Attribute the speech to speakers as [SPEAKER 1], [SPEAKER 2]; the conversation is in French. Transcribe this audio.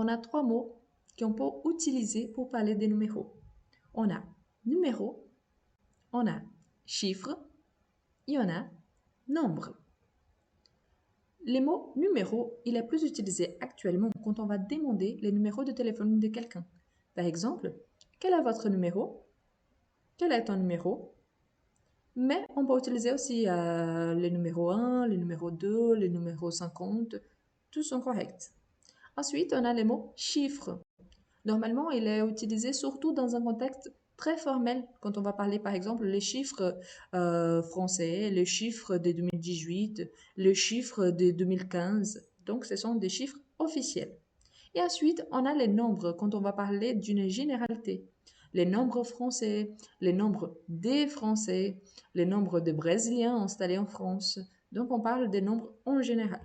[SPEAKER 1] on a trois mots qu'on peut utiliser pour parler des numéros. On a numéro, on a chiffre et on a nombre. Le mot numéro, il est plus utilisé actuellement quand on va demander les numéros de téléphone de quelqu'un. Par exemple, quel est votre numéro? Quel est ton numéro? Mais on peut utiliser aussi le numéro 1, le numéro 2, le numéro 50. Tous sont corrects. Ensuite, on a le mot chiffre. Normalement, il est utilisé surtout dans un contexte très formel, quand on va parler par exemple les chiffres français, les chiffres de 2018, les chiffres de 2015. Donc, ce sont des chiffres officiels. Et ensuite, on a les nombres quand on va parler d'une généralité. Les nombres français, les nombres des Français, les nombres de Brésiliens installés en France. Donc, on parle des nombres en général.